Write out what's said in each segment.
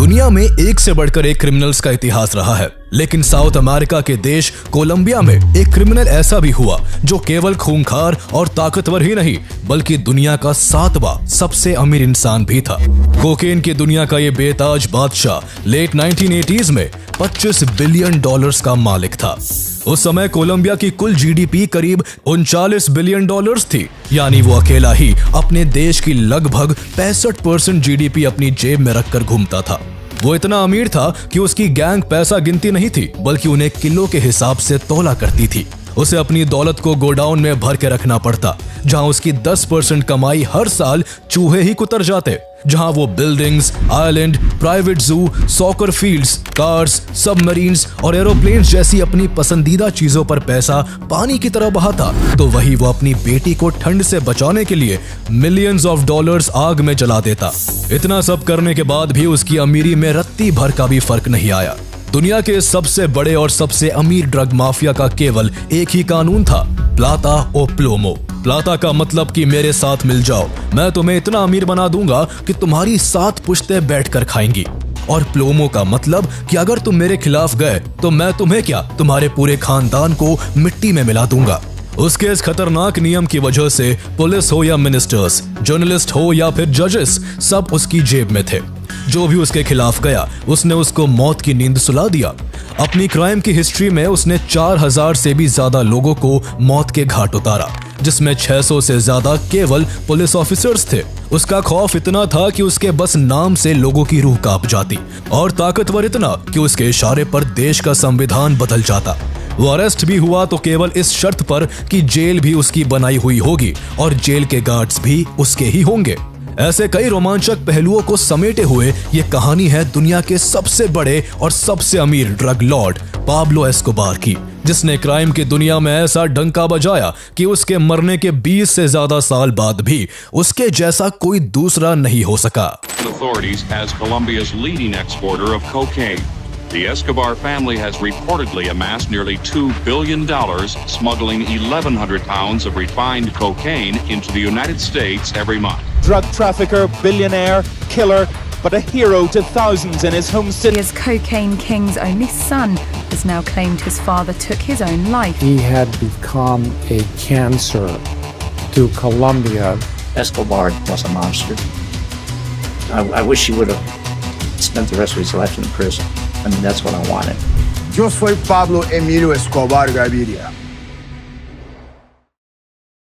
दुनिया में एक से बढ़कर एक क्रिमिनल्स का इतिहास रहा है, लेकिन साउथ अमेरिका के देश कोलंबिया में एक क्रिमिनल ऐसा भी हुआ जो केवल खूंखार और ताकतवर ही नहीं बल्कि दुनिया का 7वां सबसे अमीर इंसान भी था। कोकेन की दुनिया का ये बेताज बादशाह लेट 1980s में $25 बिलियन का मालिक था। उस समय कोलंबिया की कुल जीडीपी करीब $39 बिलियन थी, यानी वो अकेला ही अपने देश की लगभग 65% जीडीपी अपनी जेब में रखकर घूमता था। वो इतना अमीर था कि उसकी गैंग पैसा गिनती नहीं थी बल्कि उन्हें किलो के हिसाब से तौला करती थी। उसे अपनी दौलत को गोडाउन में भर के रखना पड़ता, जहां उसकी 10% कमाई हर साल चूहे ही कुतर जाते, जहां वो बिल्डिंग्स, आइलैंड, प्राइवेट जू, सॉकर फील्ड्स, कार्स, सबमरीन्स और एरोप्लेन्स जैसी अपनी पसंदीदा चीजों पर पैसा पानी की तरह बहाता, तो वही वो अपनी बेटी को ठंड से बचाने के लिए मिलियंस ऑफ डॉलर्स आग में जला देता। इतना सब करने के बाद भी उसकी अमीरी में रत्ती भर का भी फर्क नहीं आया। दुनिया के सबसे बड़े और सबसे अमीर ड्रग माफिया का केवल एक ही कानून था, प्लाता ओ प्लोमो। प्लाता का मतलब कि मेरे साथ मिल जाओ, मैं तुम्हें इतना अमीर बना दूंगा कि तुम्हारी 7 पुश्तें बैठकर खाएंगी। और प्लोमो का मतलब कि अगर तुम मेरे खिलाफ गए तो मैं तुम्हें क्या, तुम्हारे पूरे खानदान को मिट्टी में मिला दूंगा। उसके इस खतरनाक नियम की वजह से पुलिस हो या मिनिस्टर्स, जर्नलिस्ट हो या फिर जजेस, सब उसकी जेब में थे। जो भी उसके खिलाफ गया उसने उसको मौत की नींद सुला दिया। अपनी क्राइम की हिस्ट्री में उसने 4000 से भी ज्यादा लोगों को मौत के घाट उतारा, जिसमें 600 से ज्यादा केवल पुलिस ऑफिसर्स थे। उसका खौफ इतना था कि उसके बस नाम से लोगों की रूह कांप जाती, और ताकतवर इतना कि उसके इशारे पर देश का संविधान बदल जाता। वो अरेस्ट भी हुआ तो केवल इस शर्त पर कि जेल भी उसकी बनाई हुई होगी और जेल के गार्ड्स भी उसके ही होंगे। ऐसे कई रोमांचक पहलुओं को समेटे हुए ये कहानी है दुनिया के सबसे बड़े और सबसे अमीर ड्रग लॉर्ड पाब्लो एस्कोबार की, जिसने क्राइम की दुनिया में ऐसा डंका बजाया कि उसके मरने के 20 से ज्यादा साल बाद भी उसके जैसा कोई दूसरा नहीं हो सका। The Escobar family has reportedly amassed nearly $2 billion smuggling 1,100 pounds of refined cocaine into the United States every month. Drug trafficker, billionaire, killer, but a hero to thousands in his home city. As Cocaine King's only son has now claimed his father took his own life. He had become a cancer to Colombia. Escobar was a monster. I wish he would have spent the rest of his life in prison. I mean, that's what I wanted. Yo soy Pablo Emilio Escobar Gaviria.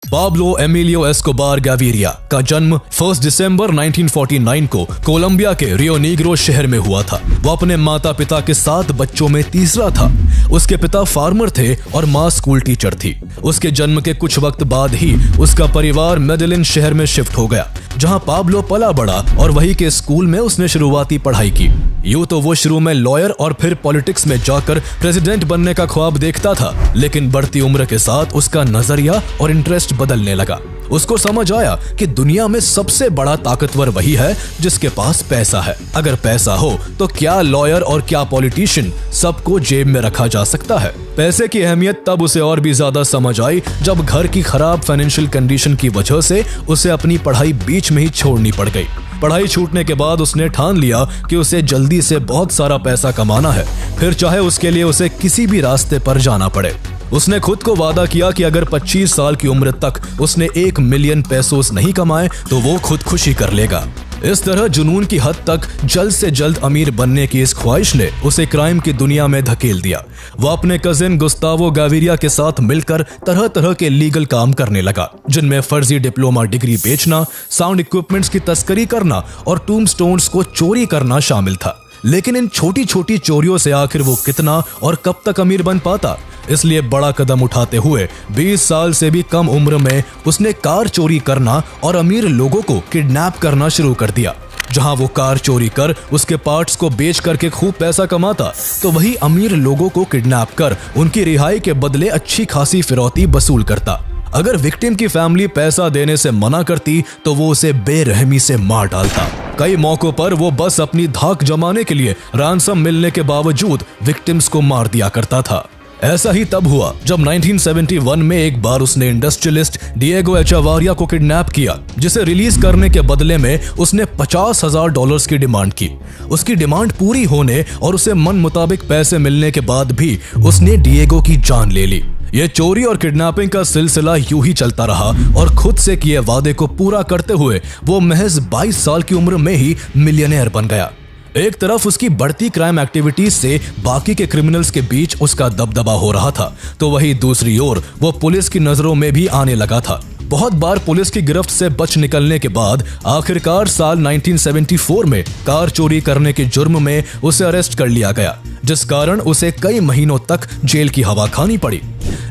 Pablo Emilio Escobar Gaviria का जन्म 1 दिसंबर 1949 को Colombia के Rio Negro शहर में हुआ था। वो अपने माता पिता के 7 बच्चों में तीसरा था। उसके पिता फार्मर थे और माँ स्कूल टीचर थी। उसके जन्म के कुछ वक्त बाद ही उसका परिवार मेडेलिन शहर में शिफ्ट हो गया, जहाँ पाब्लो पला बड़ा और वही के स्कूल में उसने शुरुआती पढ़ाई की। यूं तो वो शुरू में लॉयर और फिर पॉलिटिक्स में जाकर प्रेसिडेंट बनने का ख्वाब देखता था, लेकिन बढ़ती उम्र के साथ उसका नजरिया और इंटरेस्ट बदलने लगा। उसको समझ आया कि दुनिया में सबसे बड़ा ताकतवर वही है जिसके पास पैसा है। अगर पैसा हो तो क्या लॉयर और क्या पॉलिटिशियन, सबको जेब में रखा जा सकता है। पैसे की अहमियत तब उसे और भी ज्यादा समझ आई जब घर की खराब फाइनेंशियल कंडीशन की वजह से उसे अपनी पढ़ाई बीच में ही छोड़नी पड़ गई। पढ़ाई छूटने के बाद उसने ठान लिया कि उसे जल्दी से बहुत सारा पैसा कमाना है, फिर चाहे उसके लिए उसे किसी भी रास्ते पर जाना पड़े। उसने खुद को वादा किया कि अगर 25 साल की उम्र तक उसने 1 मिलियन पेसोस नहीं कमाए तो वो खुदकुशी कर लेगा। इस तरह जुनून की हद तक जल्द से जल्द अमीर बनने की इस ख्वाहिश ने उसे क्राइम की दुनिया में धकेल दिया। वो अपने कजिन गुस्तावो गाविरिया के साथ मिलकर तरह तरह के लीगल काम करने लगा, जिनमें फर्जी डिप्लोमा डिग्री बेचना, साउंड इक्विपमेंट्स की तस्करी करना और टूम्बस्टोन्स को चोरी करना शामिल था। लेकिन इन छोटी छोटी चोरियों से आखिर वो कितना और कब तक अमीर बन पाता, इसलिए बड़ा कदम उठाते हुए 20 साल से भी कम उम्र में उसने कार चोरी करना और अमीर लोगों को किडनैप करना शुरू कर दिया। जहां वो कार चोरी कर उसके पार्ट्स को बेच करके खूब पैसा कमाता, तो वही अमीर लोगों को किडनैप कर उनकी रिहाई के बदले अच्छी खासी फिरौती वसूल करता। अगर विक्टिम की फैमिली पैसा देने से मना करती तो वो उसे बेरहमी से मार डालता। कई मौकों पर वो बस अपनी धाक जमाने के लिए रैंसम मिलने के बावजूद विक्टिम्स को मार दिया करता था। ऐसा ही तब हुआ जब 1971 में एक बार उसने इंडस्ट्रियलिस्ट डिएगो एचावारिया को किडनैप किया, जिसे रिलीज करने के बदले में उसने $50,000 की डिमांड की। उसकी डिमांड पूरी होने और उसे मन मुताबिक पैसे मिलने के बाद भी उसने डिएगो की जान ले ली। ये चोरी और किडनैपिंग का सिलसिला यूं ही चलता रहा और खुद से किए वादे को पूरा करते हुए वो महज 22 साल की उम्र में ही मिलियनेयर बन गया। एक तरफ उसकी बढ़ती क्राइम एक्टिविटीज से बाकी के क्रिमिनल्स के बीच उसका दबदबा हो रहा था, तो वहीं दूसरी ओर वो पुलिस की नजरों में भी आने लगा था। बहुत बार पुलिस की गिरफ्त से बच निकलने के बाद आखिरकार साल 1974 में कार चोरी करने के जुर्म में उसे अरेस्ट कर लिया गया, जिस कारण उसे कई महीनों तक जेल की हवा खानी पड़ी।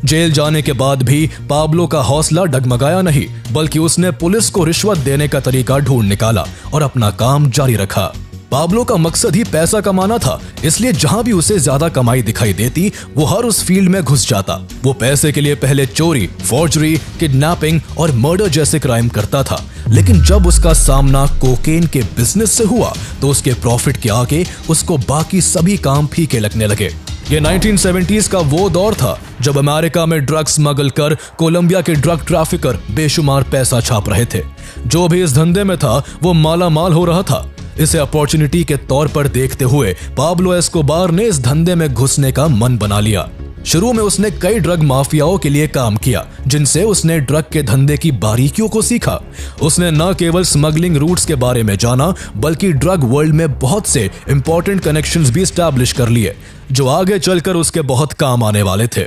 जेल जाने के बाद भी पाब्लो का हौसला डगमगाया नहीं, बल्कि उसने पुलिस को रिश्वत देने का तरीका ढूंढ निकाला और अपना काम जारी रखा। पाब्लो का मकसद ही पैसा कमाना था, इसलिए जहां भी उसे ज्यादा कमाई दिखाई देती वो हर उस फील्ड में घुस जाता। वो पैसे के लिए पहले चोरी, फॉर्जरी, किडनैपिंग और मर्डर जैसे क्राइम करता था, लेकिन जब उसका सामना कोकेन के बिजनेस से हुआ तो उसके प्रॉफिट के आगे उसको बाकी सभी काम फीके लगने लगे। ये 1970s का वो दौर था जब अमेरिका में ड्रग्स स्मगल कर कोलंबिया के ड्रग ट्रैफिकर बेशुमार पैसा छाप रहे थे। जो भी इस धंधे में था वो माला माल हो रहा था। इसे अपॉर्चुनिटी के तौर पर देखते हुए पाब्लो एस्कोबार ने इस धंधे में घुसने का मन बना लिया। शुरू में उसने कई ड्रग माफियाओं के लिए काम किया, जिनसे उसने ड्रग के धंधे की बारीकियों को सीखा। उसने न केवल स्मगलिंग रूट्स के बारे में जाना, बल्कि ड्रग वर्ल्ड में बहुत से इंपॉर्टेंट कनेक्शंस भी एस्टैब्लिश कर लिए, जो आगे चलकर उसके बहुत काम आने वाले थे।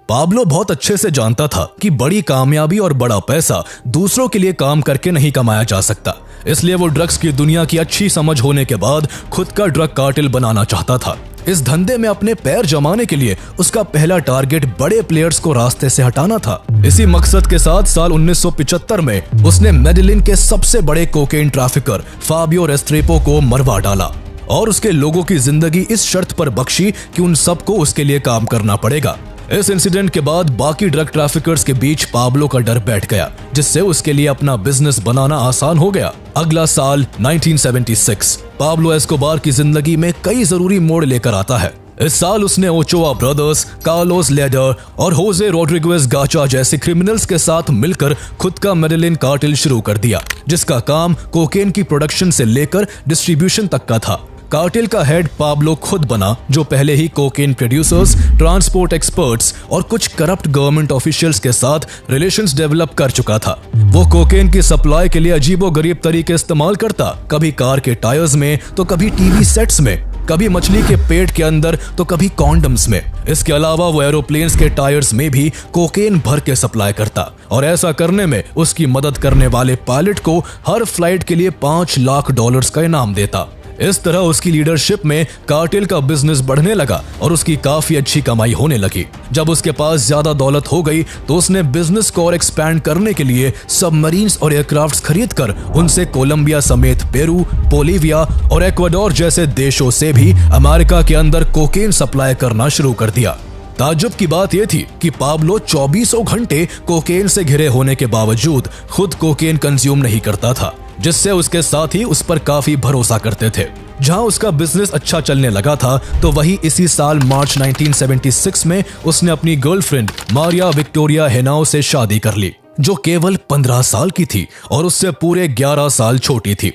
पाब्लो बहुत अच्छे से जानता था कि बड़ी कामयाबी और बड़ा पैसा दूसरों के लिए काम करके नहीं कमाया जा सकता, इसलिए वो ड्रग्स की दुनिया की अच्छी समझ होने के बाद खुद का ड्रग कार्टेल बनाना चाहता था। इस धंधे में अपने पैर जमाने के लिए उसका पहला टारगेट बड़े प्लेयर्स को रास्ते से हटाना था। इसी मकसद के साथ साल 1975 में उसने मेडेलिन के सबसे बड़े कोकेन ट्रैफिकर फाबियो रेस्ट्रेपो को मरवा डाला और उसके लोगों की जिंदगी इस शर्त पर बख्शी कि उन सबको उसके लिए काम करना पड़ेगा। इस इंसिडेंट के बाद बाकी ड्रग ट्रैफिकर्स के बीच पाब्लो का डर बैठ गया, जिससे उसके लिए अपना बिजनेस बनाना आसान हो गया। अगला साल 1976 पाब्लो एस्कोबार की जिंदगी में कई जरूरी मोड़ लेकर आता है। इस साल उसने ओचोआ ब्रदर्स, कार्लोस लेडर और होजे रोड्रिगेज गाचा जैसे क्रिमिनल्स के साथ मिलकर खुद का मेडेलिन कार्टेल शुरू कर दिया, जिसका काम कोकेन की प्रोडक्शन से लेकर डिस्ट्रीब्यूशन तक का था। कार्टेल का हेड पाब्लो खुद बना, जो पहले ही कोकेन प्रोड्यूसर्स, ट्रांसपोर्ट एक्सपर्ट्स और कुछ करप्ट गवर्नमेंट ऑफिशियल्स के साथ रिलेशंस डेवलप कर चुका था। वो कोकेन की सप्लाई के लिए अजीबोगरीब तरीके इस्तेमाल करता, कभी कार के टायर्स में तो कभी टीवी सेट्स में, कभी मछली के पेट के अंदर तो कभी कॉन्डम्स में। इसके अलावा वो एरोप्लेन्स के टायर्स में भी कोकेन भर के सप्लाई करता और ऐसा करने में उसकी मदद करने वाले पायलट को हर फ्लाइट के लिए $5 लाख का इनाम देता। इस तरह उसकी लीडरशिप में कार्टेल का बिजनेस बढ़ने लगा और उसकी काफी अच्छी कमाई होने लगी। जब उसके पास ज्यादा दौलत हो गई तो उसने बिजनेस को और एक्सपैंड करने के लिए सबमरीन्स और एयरक्राफ्ट्स खरीदकर उनसे कोलंबिया समेत पेरू, बोलीविया और इक्वाडोर जैसे देशों से भी अमेरिका के अंदर कोकेन सप्लाई करना शुरू कर दिया। ताज्जुब की बात यह थी कि पाब्लो 24 घंटे कोकेन से घिरे होने के बावजूद खुद कोकेन कंज्यूम नहीं करता था, जिससे उसके साथी उस पर काफी भरोसा करते थे। जहां उसका बिजनेस अच्छा चलने लगा था तो वही इसी साल मार्च 1976 में उसने अपनी गर्लफ्रेंड मारिया विक्टोरिया हेनाओ से शादी कर ली, जो केवल 15 साल की थी और उससे पूरे 11 साल छोटी थी।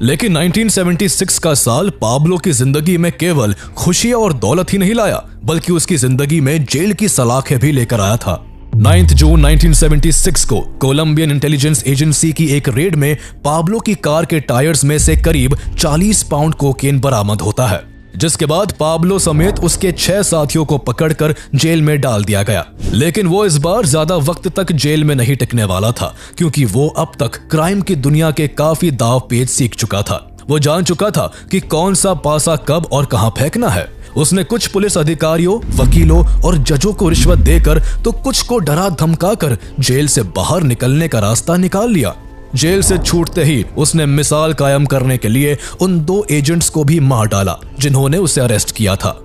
लेकिन 1976 का साल पाब्लो की जिंदगी में केवल खुशी और दौलत ही नहीं लाया, बल्कि उसकी जिंदगी में जेल की सलाखें भी लेकर आया था। 9 जून 1976 को कोलंबियन इंटेलिजेंस एजेंसी की एक रेड में पाब्लो की कार के टायर्स में से करीब 40 पाउंड कोकेन बरामद होता है, जिसके बाद पाब्लो समेत उसके 6 साथियों को पकड़कर जेल में डाल दिया गया। लेकिन वो इस बार ज्यादा वक्त तक जेल में नहीं टिकने वाला था, क्योंकि वो अब तक क्राइम की दुनिया के काफी दांव पेच सीख चुका था। वो जान चुका था कि कौन सा पासा कब और कहां फेंकना है। उसने कुछ पुलिस अधिकारियों, वकीलों और जजों को रिश्वत देकर तो कुछ को डरा धमकाकर जेल से बाहर निकलने का रास्ता निकाल लिया। जेल से छूटते ही उसने मिसाल कायम करने के लिए उन 2 एजेंट्स को भी मार डाला जिन्होंने उसे अरेस्ट किया था।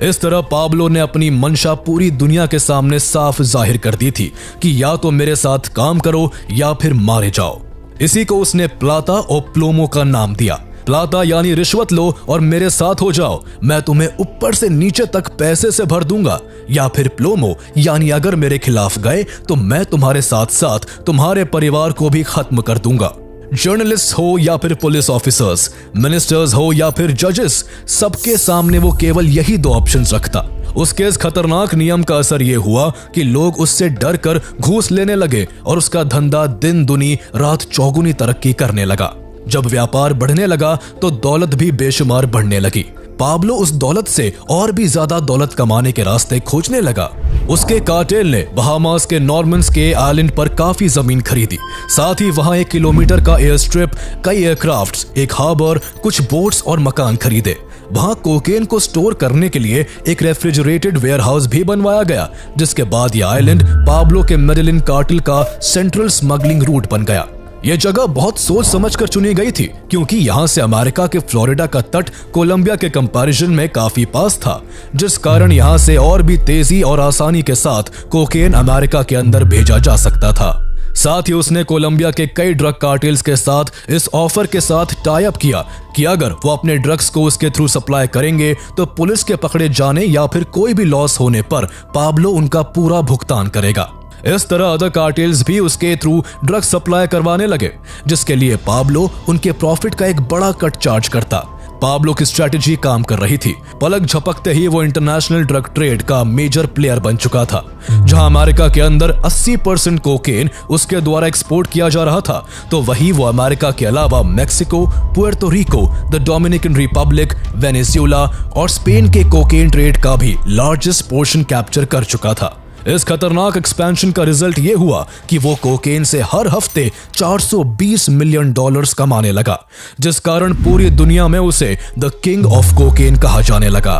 इस तरह पाब्लो ने अपनी मंशा पूरी दुनिया के सामने साफ जाहिर कर दी थी कि या तो मेरे साथ काम करो या फिर मारे जाओ। इसी को उसने प्लाता और प्लोमो का नाम दिया। प्लाता यानी रिश्वत लो और मेरे साथ हो जाओ, मैं तुम्हें ऊपर से नीचे तक पैसे से भर दूंगा, या फिर प्लोमो यानी अगर मेरे खिलाफ गए तो मैं तुम्हारे साथ साथ तुम्हारे परिवार को भी खत्म कर दूंगा। जर्नलिस्ट हो या फिर पुलिस ऑफिसर्स, मिनिस्टर्स हो या फिर जजेस, सबके सामने वो केवल यही दो ऑप्शंस रखता। उसके इस खतरनाक नियम का असर ये हुआ कि लोग उससे डर कर घूस लेने लगे और उसका धंधा दिन दुनी रात चौगुनी तरक्की करने लगा। जब व्यापार बढ़ने लगा तो दौलत भी बेशुमार बढ़ने लगी। पाब्लो उस दौलत से और भी ज्यादा दौलत कमाने के रास्ते खोजने लगा। उसके कार्टेल ने बहामास के नॉर्मन्स के आइलैंड पर काफी जमीन खरीदी, साथ ही वहां 1 किलोमीटर का एयर स्ट्रिप, कई एयरक्राफ्ट्स, एक हार्बर, कुछ बोट्स और मकान खरीदे। वहां कोकेन को स्टोर करने के लिए एक रेफ्रिजरेटेड वेयरहाउस भी बनवाया गया, जिसके बाद यह आइलैंड पाब्लो के मेडेलिन कार्टेल का सेंट्रल स्मगलिंग रूट बन गया। यह जगह बहुत सोच समझकर चुनी गई थी, क्योंकि यहां से अमेरिका के फ्लोरिडा का तट कोलंबिया के कंपैरिजन में काफी पास था, जिस कारण यहां से और भी तेजी और आसानी के साथ कोकेन अमेरिका के अंदर भेजा जा सकता था। साथ ही उसने कोलंबिया के कई ड्रग कार्टेल्स के साथ इस ऑफर के साथ टाई अप किया कि अगर वो अपने ड्रग्स को उसके थ्रू सप्लाई करेंगे तो पुलिस के पकड़े जाने या फिर कोई भी लॉस होने पर पाब्लो उनका पूरा भुगतान करेगा। इस तरह अदर कार्टेल्स भी उसके थ्रू ड्रग सप्लाई करवाने लगे, जिसके लिए पाब्लो उनके प्रॉफिट का एक बड़ा कट चार्ज करता। पाब्लो की स्ट्रेटेजी काम कर रही थी। पलक झपकते ही वो इंटरनेशनल ड्रग ट्रेड का मेजर प्लेयर बन चुका था। जहां अमेरिका के अंदर 80% कोकेन उसके द्वारा एक्सपोर्ट किया जा रहा था, तो वही वो अमेरिका के अलावा Mexico, Puerto Rico, the Dominican Republic, Venezuela और स्पेन के कोकेन ट्रेड का भी लार्जेस्ट पोर्शन कैप्चर कर चुका था। इस खतरनाक एक्सपेंशन का रिजल्ट ये हुआ कि वो कोकेन से हर हफ्ते $420 मिलियन कमाने लगा, जिस कारण पूरी दुनिया में उसे द किंग ऑफ कोकेन कहा जाने लगा।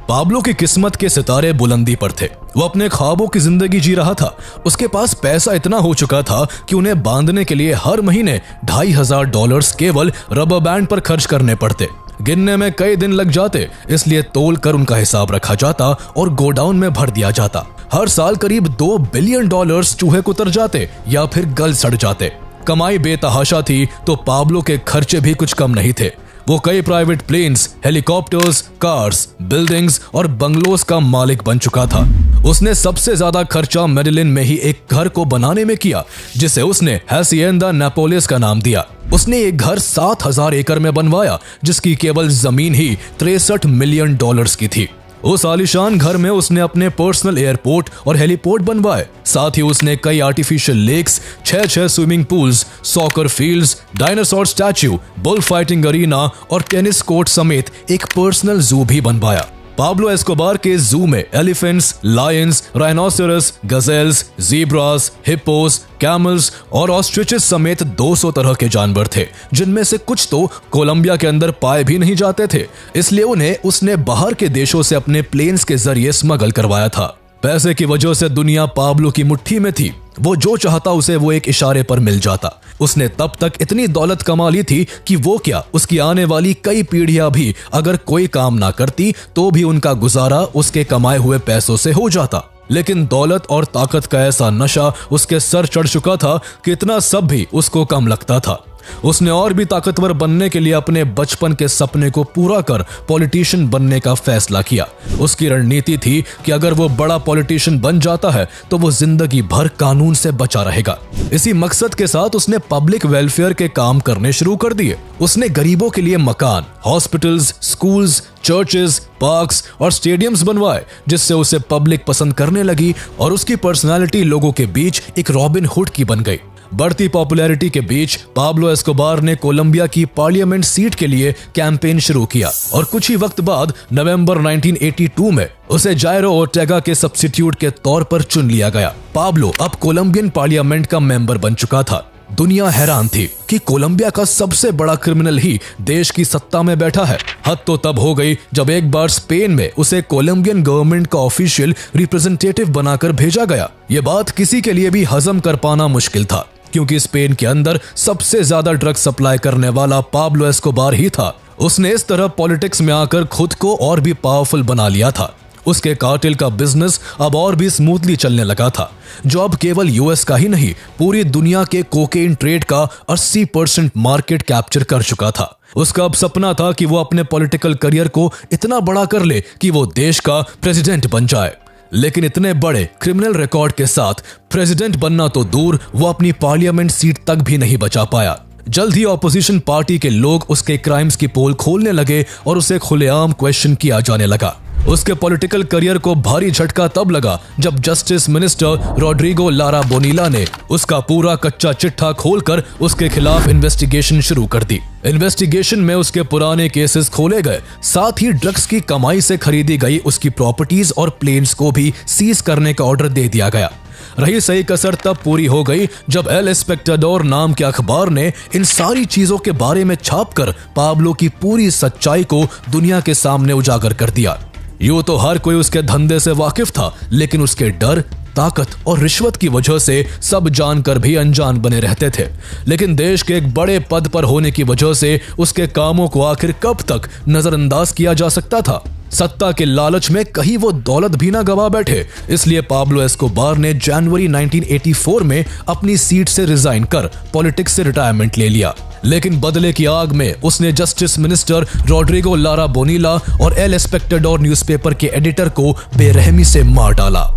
पाब्लो की किस्मत के सितारे बुलंदी पर थे। वो अपने ख्वाबों की जिंदगी जी रहा था। उसके पास पैसा इतना हो चुका था कि उन्हें बांधने के लिए हर महीने $2,500 केवल रबर बैंड पर खर्च करने पड़ते। गिनने में कई दिन लग जाते, इसलिए तोल कर उनका हिसाब रखा जाता और गोडाउन में भर दिया जाता। हर साल करीब $2 बिलियन चूहे कुतर जाते या फिर गल सड़ जाते। कमाई बेतहाशा थी तो पाब्लो के खर्चे भी कुछ कम नहीं थे। वो कई private planes, helicopters, cars, buildings और बंगलोज का मालिक बन चुका था। उसने सबसे ज्यादा खर्चा मेडेलिन में ही एक घर को बनाने में किया, जिसे उसने हैसिएंदा नेपोलिस का नाम दिया। उसने एक घर 7,000 एकड़ में बनवाया, जिसकी केवल जमीन ही $63 मिलियन की थी। उस आलीशान घर में उसने अपने पर्सनल एयरपोर्ट और हेलीपोर्ट बनवाए। साथ ही उसने कई artificial lakes, 6 swimming pools, soccer fields, dinosaur statue, bull fighting arena और टेनिस कोर्ट समेत एक पर्सनल जू भी बनवाया। पाब्लो एस्कोबार के जू में elephants, lions, rhinoceros, gazelles, zebras, hippos, camels और ऑस्ट्रिचेस समेत 200 तरह के जानवर थे, जिनमें से कुछ तो कोलंबिया के अंदर पाए भी नहीं जाते थे। इसलिए उन्हें उसने बाहर के देशों से अपने प्लेन्स के जरिए स्मगल करवाया था। पैसे की वजह से दुनिया पाब्लो की मुट्ठी में थी। वो जो चाहता उसे वो एक इशारे पर मिल जाता। उसने तब तक इतनी दौलत कमा ली थी कि वो क्या, उसकी आने वाली कई पीढ़ियां भी अगर कोई काम ना करती तो भी उनका गुजारा उसके कमाए हुए पैसों से हो जाता। लेकिन दौलत और ताकत का ऐसा नशा उसके सर चढ़ चुका था कि इतना सब भी उसको कम लगता था। उसने और भी ताकतवर बनने के लिए अपने बचपन के सपने को पूरा कर पॉलिटिशियन बनने का फैसला किया। उसकी रणनीति थी कि अगर वो बड़ा पॉलिटिशियन बन जाता है तो वो जिंदगी भर कानून से बचा रहेगा। इसी मकसद के साथ उसने पब्लिक वेलफेयर के काम करने शुरू कर दिए। उसने गरीबों के लिए मकान, हॉस्पिटल्स, स्कूल्स, चर्चेस, पार्क्स और स्टेडियम्स बनवाए, जिससे उसे पब्लिक पसंद करने लगी और उसकी पर्सनालिटी लोगों के बीच एक रॉबिन हुड की बन गई। बढ़ती पॉपुलैरिटी के बीच पाब्लो एस्कोबार ने कोलंबिया की पार्लियामेंट सीट के लिए कैंपेन शुरू किया और कुछ ही वक्त बाद नवंबर 1982 में उसे जायरो ओर्टेगा के सब्स्टिट्यूट के तौर पर चुन लिया गया। पाब्लो अब कोलंबियन पार्लियामेंट का मेंबर बन चुका था। दुनिया हैरान थी कि कोलंबिया का सबसे बड़ा क्रिमिनल ही देश की सत्ता में बैठा है। हद तो तब हो गई जब एक बार स्पेन में उसे कोलंबियन गवर्नमेंट का ऑफिशियल रिप्रेजेंटेटिव बनाकर भेजा गया। ये बात किसी के लिए भी हजम कर पाना मुश्किल था, क्योंकि स्पेन के अंदर सबसे ज्यादा ड्रग सप्लाई करने वाला पाब्लो एस्कोबार ही था। उसने इस तरह पॉलिटिक्स में आकर खुद को और भी पावरफुल बना लिया था। उसके कार्टेल का बिजनेस अब और भी स्मूथली चलने लगा था, जो अब केवल यूएस का ही नहीं पूरी दुनिया के कोकेन ट्रेड का 80% मार्केट कैप्चर कर चुका था। उसका अब सपना था कि वो अपने पॉलिटिकल करियर को इतना बड़ा कर ले कि वो देश का प्रेसिडेंट बन जाए। लेकिन इतने बड़े क्रिमिनल रिकॉर्ड के साथ प्रेसिडेंट बनना तो दूर, वो अपनी पार्लियामेंट सीट तक भी नहीं बचा पाया। जल्द ही ऑपोजिशन पार्टी के लोग उसके क्राइम्स की पोल खोलने लगे और उसे खुलेआम क्वेश्चन किया जाने लगा। उसके पॉलिटिकल करियर को भारी झटका तब लगा जब जस्टिस मिनिस्टर रॉड्रिगो लारा बोनीला ने उसका पूरा कच्चा चिट्ठा खोलकर उसके खिलाफ इन्वेस्टिगेशन शुरू कर दी। इन्वेस्टिगेशन में उसके पुराने केसेस खोले गए, साथ ही ड्रग्स की कमाई से खरीदी गई उसकी प्रॉपर्टीज और प्लेन्स को भी सीज करने का ऑर्डर दे दिया गया। रही सही कसर तब पूरी हो गई जब एल एस्पेक्टाडोर नाम के अखबार ने इन सारी चीजों के बारे में छापकर पाब्लो की पूरी सच्चाई को दुनिया के सामने उजागर कर दिया। यूं तो हर कोई उसके धंधे से वाकिफ था, लेकिन उसके डर, ताकत और रिश्वत की वजह से सब जानकर भी अनजान बने रहते थे। लेकिन देश के एक बड़े पद पर होने की वजह से उसके कामों को आखिर कब तक नजरअंदाज किया जा सकता था। सत्ता के लालच में कहीं वो दौलत भी ना गवा बैठे, इसलिए पाब्लो एस्कोबार ने जनवरी 1984 में अपनी सीट से रिजाइन कर पॉलिटिक्स से रिटायरमेंट ले लिया। लेकिन बदले की आग में उसने जस्टिस मिनिस्टर रॉड्रिगो लारा बोनीला और एल एस्पेक्टाडोर न्यूज़पेपर के एडिटर को बेरहमी से मार डाला।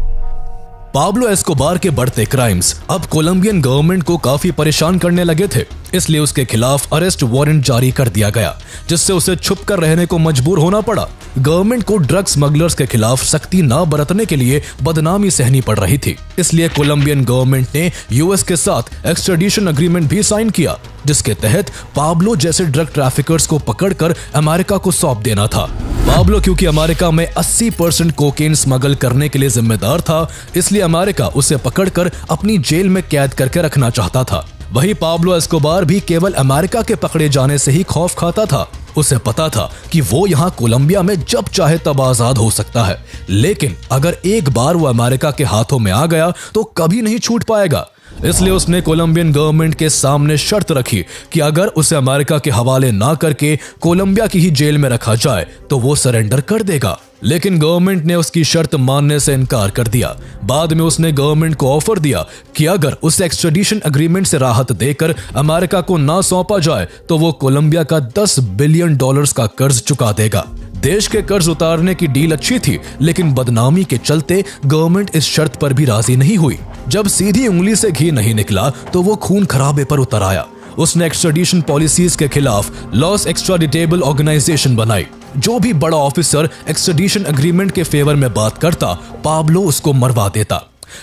पाब्लो एस्कोबार के बढ़ते क्राइम्स अब कोलंबियन गवर्नमेंट को काफी परेशान करने लगे थे, इसलिए उसके खिलाफ अरेस्ट वारंट जारी कर दिया गया, जिससे उसे छुपकर रहने को मजबूर होना पड़ा। गवर्नमेंट को ड्रग स्मगलर्स के खिलाफ सख्ती न बरतने के लिए बदनामी सहनी पड़ रही थी, इसलिए कोलंबियन गवर्नमेंट ने यूएस के साथ एक्सट्रेडिशन एग्रीमेंट भी साइन किया, जिसके तहत पाब्लो जैसे ड्रग ट्रैफिकर्स को पकड़कर अमेरिका को सौंप देना था। पाब्लो क्योंकि अमेरिका में 80% कोकेन स्मगल करने के लिए जिम्मेदार था, इसलिए अमेरिका उसे पकड़कर अपनी जेल में कैद करके रखना चाहता था। वही पाब्लो एस्कोबार भी केवल अमेरिका के पकड़े जाने से ही खौफ खाता था। उसे पता था कि वो यहाँ कोलंबिया में जब चाहे तब आजाद हो सकता है, लेकिन अगर एक बार वो अमेरिका के हाथों में आ गया तो कभी नहीं छूट पाएगा। इसलिए उसने कोलंबियन गवर्नमेंट के सामने शर्त रखी कि अगर उसे अमेरिका के हवाले ना करके कोलंबिया की ही जेल में रखा जाए तो वो सरेंडर कर देगा। लेकिन गवर्नमेंट ने उसकी शर्त मानने से इनकार कर दिया। बाद में उसने गवर्नमेंट को ऑफर दिया कि अगर उसे एक्सट्रेडिशन एग्रीमेंट से राहत देकर अमेरिका को ना सौंपा जाए तो वो कोलंबिया का $10 बिलियन का कर्ज चुका देगा। देश के कर्ज उतारने की डील अच्छी थी, लेकिन बदनामी के चलते गवर्नमेंट इस शर्त पर भी राजी नहीं हुई। जब सीधी उंगली से घी नहीं निकला तो वो खून खराबे पर उतर आया। उसने एक्सट्रेडिशन पॉलिसीज के खिलाफ लॉस एक्स्ट्राडिटेबल ऑर्गेनाइजेशन बनाई। जो भी बड़ा ऑफिसर एक्सट्रेडिशन एग्रीमेंट के फेवर में बात करता, पाब्लो उसको मरवा देता।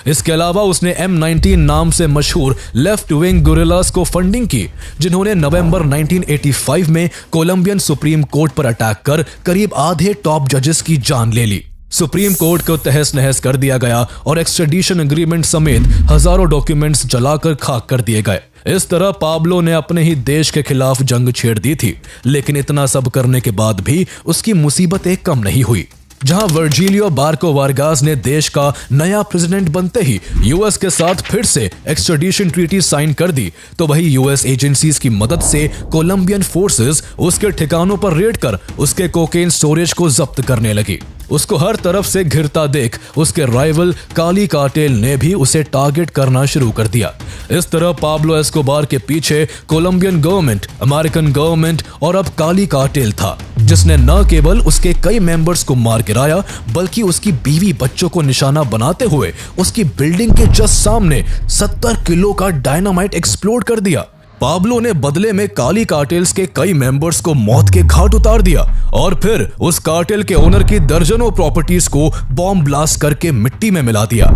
इसके अलावा उसने M19 नाम से मशहूर लेफ्ट विंग गुरिल्लास को फंडिंग की, जिन्होंने नवंबर 1985 में कोलंबियन सुप्रीम कोर्ट पर अटैक कर करीब आधे टॉप जजेस की जान ले ली। सुप्रीम कोर्ट को तहस नहस कर दिया गया और एक्सट्रेडिशन एग्रीमेंट समेत हजारों डॉक्यूमेंट्स जलाकर खाक कर दिए गए। इस तरह पाब्लो ने अपने ही देश के खिलाफ जंग छेड़ दी थी, लेकिन इतना सब करने के बाद भी उसकी मुसीबतें कम नहीं हुई। जहां वर्जिलियो बार्को वारगास ने देश का नया प्रेसिडेंट बनते ही यूएस के साथ फिर से एक्सट्रेडिशन ट्रीटी साइन कर दी, तो वही यूएस एजेंसीज की मदद से कोलंबियन फोर्सेस उसके ठिकानों पर रेड कर उसके कोकेन स्टोरेज को जब्त करने लगी। उसको हर तरफ से घिरता देख उसके राइवल काली कार्टेल ने भी उसे टारगेट करना शुरू कर दिया। इस तरह पाब्लो एस्कोबार के पीछे कोलंबियन गवर्नमेंट, अमेरिकन गवर्नमेंट और अब काली कार्टेल था, जिसने न केवल उसके कई मेंबर्स को मार गिराया, बल्कि उसकी बीवी बच्चों को निशाना बनाते हुए उसकी बिल्डिंग के जस्ट सामने 70 किलो का डायनामाइट एक्सप्लोड कर दिया। पाब्लो ने बदले में काली कार्टेल्स के कई मेंबर्स को मौत के घाट उतार दिया और फिर उस कार्टेल के ओनर की दर्जनों प्रॉपर्टीज को बॉम्ब ब्लास्ट करके मिट्टी में मिला दिया।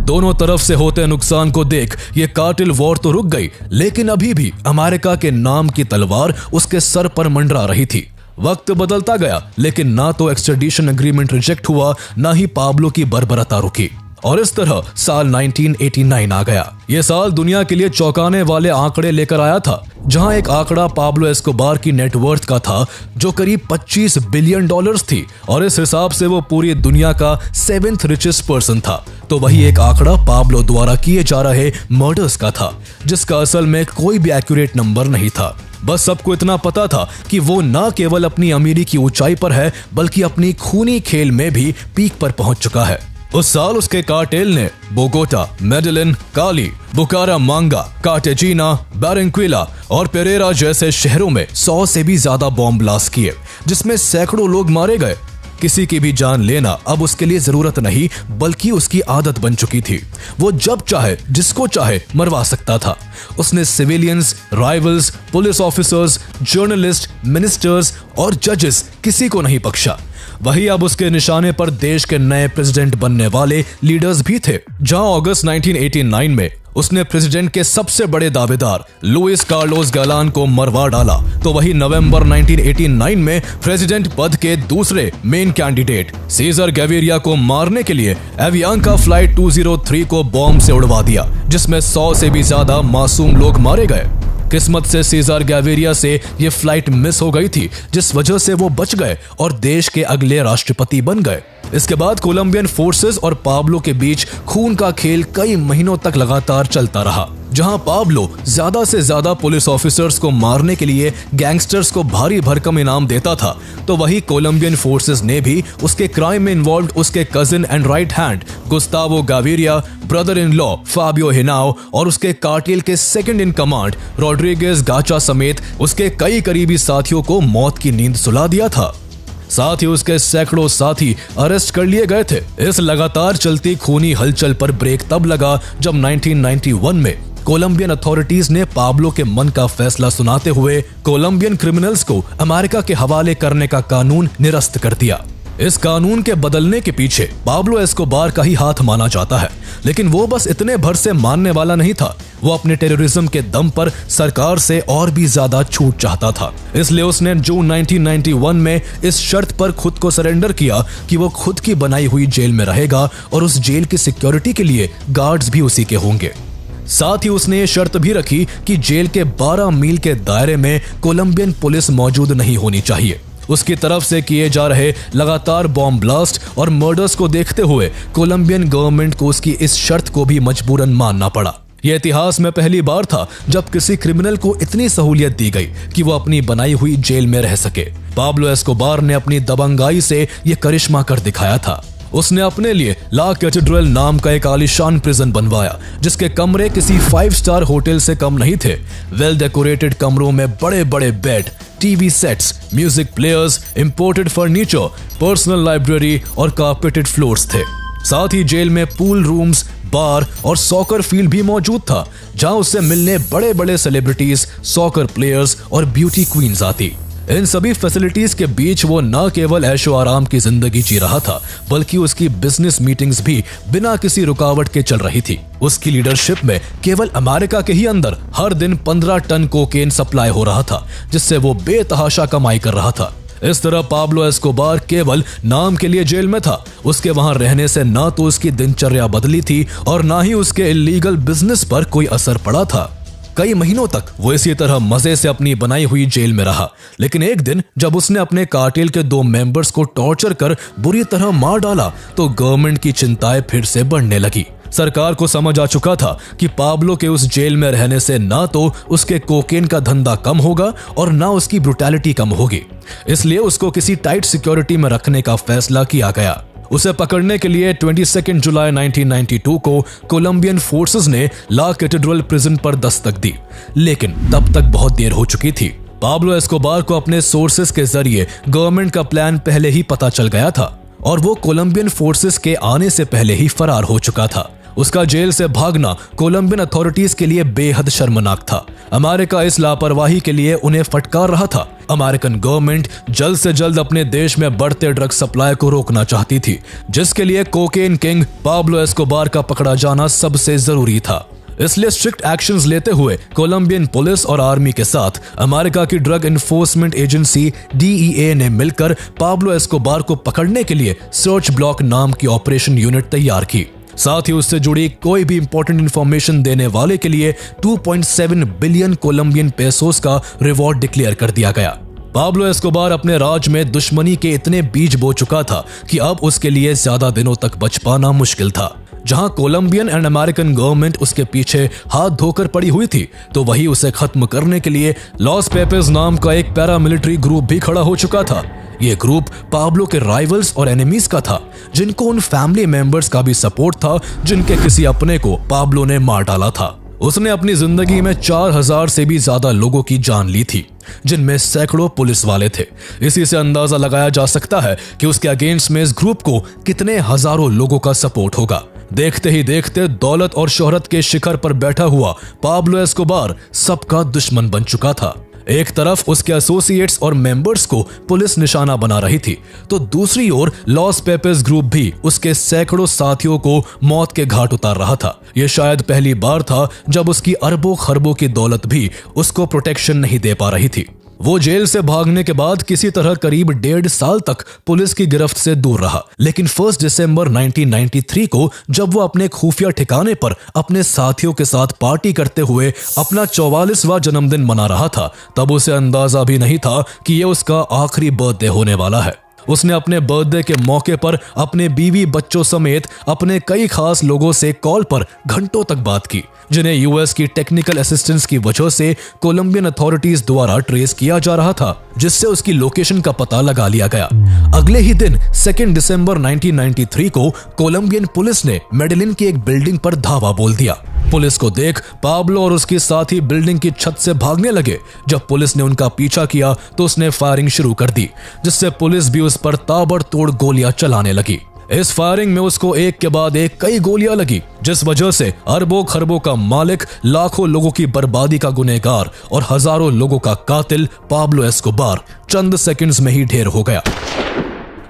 दोनों तरफ से होते नुकसान को देख ये कार्टेल वॉर तो रुक गई, लेकिन अभी भी अमेरिका के नाम की तलवार उसके सर पर मंडरा रही थी। वक्त बदलता गया, लेकिन ना तो एक्सट्रेडिशन एग्रीमेंट रिजेक्ट हुआ, ना ही पाब्लो की बर्बरता रुकी, और इस तरह साल 1989 आ गया। यह साल दुनिया के लिए चौंकाने वाले आंकड़े लेकर आया था, जहां एक आंकड़ा पाब्लो एस्कोबार की नेटवर्थ का था जो करीब $25 बिलियन थी, और इस हिसाब से वो पूरी दुनिया का 7th रिचेस्ट पर्सन था। तो वही एक आंकड़ा पाब्लो द्वारा किए जा रहे मर्डर्स का था, जिसका असल में कोई भी एक्यूरेट नंबर नहीं था। बस सबको इतना पता था कि वो न केवल अपनी अमीरी की ऊंचाई पर है बल्कि अपनी खूनी खेल में भी पीक पर पहुंच चुका है। उस साल उसके कार्टेल ने बोगोटा, मेडेलिन, काली, बुकारामांगा, कार्टेजिना, बारेंक्विला और पेरेरा जैसे शहरों में 100 से भी ज्यादा बॉम्ब ब्लास्ट किए, जिसमें सैकड़ों लोग मारे गए। किसी की भी जान लेना अब उसके लिए जरूरत नहीं बल्कि उसकी आदत बन चुकी थी। वो जब चाहे जिसको चाहे मरवा सकता था। उसने civilians, rivals, police officers, journalist, ministers और जजेस किसी को नहीं बख्शा। वही अब उसके निशाने पर देश के नए प्रेसिडेंट बनने वाले लीडर्स भी थे। जहां अगस्त 1989 में उसने प्रेसिडेंट के सबसे बड़े दावेदार लुइस कार्लोस गैलान को मरवा डाला, तो वही नवंबर 1989 में प्रेसिडेंट पद के दूसरे मेन कैंडिडेट सीजर गैविरिया को मारने के लिए एवियांका फ्लाइट 203 को बॉम्ब से उड़वा दिया, जिसमें 100 से भी ज्यादा मासूम लोग मारे गए। किस्मत से सीजर गैविरिया से ये फ्लाइट मिस हो गई थी, जिस वजह से वो बच गए और देश के अगले राष्ट्रपति बन गए। इसके बाद कोलंबियन फोर्सेस और पाब्लो के बीच खून का खेल कई महीनों तक लगातार चलता रहा, जहां पाब्लो ज्यादा से ज्यादा पुलिस ऑफिसर्स को मारने के लिए गैंगस्टर्स को भारी भरकम इनाम देता था, तो वही कोलंबियन फोर्सेस ने भी उसके क्राइम में इन्वॉल्व उसके cousin and right hand Gustavo Gaviria, brother in law Fabio Henao और उसके कार्टेल के second in command Rodriguez Gacha समेत उसके कई करीबी साथियों को मौत की नींद सुला दिया था। साथ ही उसके सैकड़ों साथी अरेस्ट कर लिए गए थे। इस लगातार चलती खूनी हलचल पर ब्रेक तब लगा जब 1991 में कोलंबियन अथॉरिटीज ने पाब्लो के मन का फैसला सुनाते हुए कोलंबियन क्रिमिनल्स को अमेरिका के हवाले करने का कानून निरस्त कर दिया। इस कानून के बदलने के पीछे पाब्लो एस्कोबार का ही हाथ माना जाता है, लेकिन वो बस इतने भर से मानने वाला नहीं था। वो अपने टेररिज्म के दम पर सरकार से और भी ज्यादा छूट चाहता था। इसलिए उसने जून 1991 में इस शर्त पर खुद को सरेंडर किया कि वो खुद की बनाई हुई जेल में रहेगा और उस जेल की सिक्योरिटी के लिए गार्ड्स भी उसी के होंगे। साथ ही उसने ये शर्त भी रखी कि जेल के 12 मील के दायरे में कोलंबियन पुलिस मौजूद नहीं होनी चाहिए। उसकी तरफ से किए जा रहे लगातार बॉम्ब ब्लास्ट और मर्डर्स को देखते हुए कोलंबियन गवर्नमेंट को उसकी इस शर्त को भी मजबूरन मानना पड़ा। यह इतिहास में पहली बार था जब किसी क्रिमिनल को इतनी सहूलियत दी गई कि वो अपनी बनाई हुई जेल में रह सके। पाब्लो एस्कोबार ने अपनी दबंगाई से यह करिश्मा कर दिखाया था। उसने अपने लिए ला कैथेड्रल नाम का एक आलीशान प्रिजन बनवाया, जिसके कमरे किसी 5 स्टार होटल से कम नहीं थे। वेल डेकोरेटेड कमरों में बड़े बड़े bed, TV sets, music players, imported furniture, personal library और कारपेटेड फ्लोर्स थे। साथ ही जेल में पूल रूम्स, बार और सॉकर फील्ड भी मौजूद था, जहां उससे मिलने बड़े बड़े सेलिब्रिटीज, सॉकर प्लेयर्स और ब्यूटी क्वींस आती। इन सभी फैसिलिटीज के बीच वो न केवल ऐशो आराम की जिंदगी जी रहा था, बल्कि उसकी बिजनेस मीटिंग्स भी बिना किसी रुकावट के चल रही थी। उसकी लीडरशिप में केवल अमेरिका के ही अंदर हर दिन 15 टन कोकेन सप्लाई हो रहा था, जिससे वो बेतहाशा कमाई कर रहा था। इस तरह पाब्लो एस्कोबार केवल नाम के लिए जेल में था। उसके वहां रहने से न तो उसकी दिनचर्या बदली थी और न ही उसके इलीगल बिजनेस पर कोई असर पड़ा था। कई महीनों तक वो इसी तरह मजे से अपनी बनाई हुई जेल में रहा, लेकिन एक दिन जब उसने अपने कार्टेल के 2 मेंबर्स को टॉर्चर कर बुरी तरह मार डाला, तो गवर्नमेंट की चिंताएं फिर से बढ़ने लगी। सरकार को समझ आ चुका था कि पाब्लो के उस जेल में रहने से ना तो उसके कोकेन का धंधा कम होगा और ना उसकी ब्रुटैलिटी कम होगी। इसलिए उसको किसी टाइट सिक्योरिटी में रखने का फैसला किया गया। उसे पकड़ने के लिए 22 जुलाई 1992 को कोलंबियन फोर्सेस ने ला कैथेड्रल प्रिजन पर दस्तक दी, लेकिन तब तक बहुत देर हो चुकी थी। पाब्लो एस्कोबार को अपने सोर्सेस के जरिए गवर्नमेंट का प्लान पहले ही पता चल गया था और वो कोलंबियन फोर्सेस के आने से पहले ही फरार हो चुका था। उसका जेल से भागना कोलंबियन अथॉरिटीज के लिए बेहद शर्मनाक था। अमेरिका इस लापरवाही के लिए उन्हें फटकार रहा था। अमेरिकन गवर्नमेंट जल्द से जल्द अपने देश में बढ़ते ड्रग सप्लाई को रोकना चाहती थी, जिसके लिए कोकेन किंग पाब्लो एस्कोबार का पकड़ा जाना सबसे जरूरी था। इसलिए स्ट्रिक्ट एक्शंस लेते हुए कोलंबियन पुलिस और आर्मी के साथ अमेरिका की ड्रग एनफोर्समेंट एजेंसी DEA ने मिलकर पाब्लो एस्कोबार को पकड़ने के लिए सर्च ब्लॉक नाम की ऑपरेशन यूनिट तैयार की। साथ ही उससे जुड़ी कोई भी इंपॉर्टेंट इंफॉर्मेशन देने वाले के लिए 2.7 बिलियन कोलंबियन पेसोस का रिवॉर्ड डिक्लेयर कर दिया गया। पाब्लो एस्कोबार अपने राज में दुश्मनी के इतने बीज बो चुका था कि अब उसके लिए ज्यादा दिनों तक बच पाना मुश्किल था। जहां कोलंबियन एंड अमेरिकन गवर्नमेंट उसके पीछे हाथ धोकर पड़ी हुई थी, तो वही उसे खत्म करने के लिए लॉस पेपेस नाम का एक पैरामिलिट्री ग्रुप भी खड़ा हो चुका था। ये ग्रुप पाब्लो के राइवल्स और एनिमीज का था, जिनको उन फैमिली मेंबर्स का भी सपोर्ट था जिनके किसी अपने को पाब्लो ने मार डाला था। उसने अपनी जिंदगी में 4000 से भी ज्यादा लोगों की जान ली थी, जिनमें सैकड़ों पुलिस वाले थे। इसी से अंदाजा लगाया जा सकता है कि उसके अगेंस्ट में इस ग्रुप को कितने हजारों लोगों का सपोर्ट होगा। देखते ही देखते दौलत और शोहरत के शिखर पर बैठा हुआ पाब्लो एस्कोबार सबका दुश्मन बन चुका था। एक तरफ उसके एसोसिएट्स और मेंबर्स को पुलिस निशाना बना रही थी, तो दूसरी ओर लॉस पेपेस ग्रुप भी उसके सैकड़ों साथियों को मौत के घाट उतार रहा था। यह शायद पहली बार था जब उसकी अरबों खरबों की दौलत भी उसको प्रोटेक्शन नहीं दे पा रही थी। वो जेल से भागने के बाद किसी तरह करीब 1.5 साल तक पुलिस की गिरफ्त से दूर रहा, लेकिन 1 दिसंबर 1993 को जब वो अपने खुफिया ठिकाने पर अपने साथियों के साथ पार्टी करते हुए अपना 44वां जन्मदिन मना रहा था, तब उसे अंदाजा भी नहीं था कि ये उसका आखिरी बर्थडे होने वाला है। उसने अपने बर्थडे के मौके पर अपने बीवी बच्चों समेत अपने कई खास लोगों से कॉल पर घंटों तक बात की, जिन्हें यूएस की टेक्निकल असिस्टेंस की वजह से कोलंबियन अथॉरिटीज द्वारा ट्रेस किया जा रहा था, जिससे उसकी लोकेशन का पता लगा लिया गया। अगले ही दिन 2 दिसंबर 1993 को कोलंबियन पुलिस ने मेडेलिन की एक बिल्डिंग पर धावा बोल दिया। पुलिस को देख पाब्लो और उसके साथी बिल्डिंग की छत से भागने लगे। जब पुलिस ने उनका पीछा किया तो उसने फायरिंग शुरू कर दी, जिससे पुलिस भी उस पर ताबड़तोड़ गोलियां चलाने लगी। इस फायरिंग में उसको एक के बाद एक कई गोलियां लगी, जिस वजह से अरबों खरबों का मालिक, लाखों लोगों की बर्बादी का गुनहगार और हजारों लोगों का कातिल पाब्लो एस्कोबार चंद सेकंड्स में ही ढेर हो गया।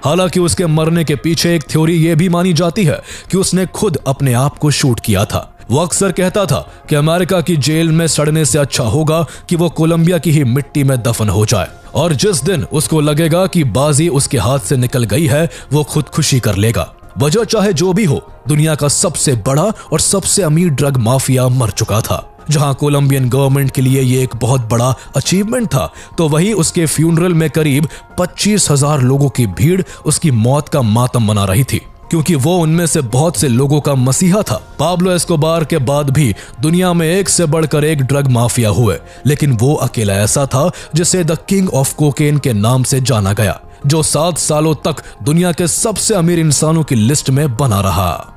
हालांकि उसके मरने के पीछे एक थ्योरी यह भी मानी जाती है कि उसने खुद अपने आप को शूट किया था। वो अक्सर कहता था कि अमेरिका की जेल में सड़ने से अच्छा होगा कि वो कोलंबिया की ही मिट्टी में दफन हो जाए, और जिस दिन उसको लगेगा कि बाजी उसके हाथ से निकल गई है, वो खुदकुशी कर लेगा। वजह चाहे जो भी हो, दुनिया का सबसे बड़ा और सबसे अमीर ड्रग माफिया मर चुका था। जहां कोलंबियन गवर्नमेंट के लिए ये एक बहुत बड़ा अचीवमेंट था, तो वहीं उसके फ्यूनरल में करीब 25,000 लोगों की भीड़ उसकी मौत का मातम मना रही थी, क्योंकि वो उनमें से बहुत से लोगों का मसीहा था। पाब्लो एस्कोबार के बाद भी दुनिया में एक से बढ़कर एक ड्रग माफिया हुए, लेकिन वो अकेला ऐसा था जिसे द किंग ऑफ कोकेन के नाम से जाना गया, जो 7 सालों तक दुनिया के सबसे अमीर इंसानों की लिस्ट में बना रहा।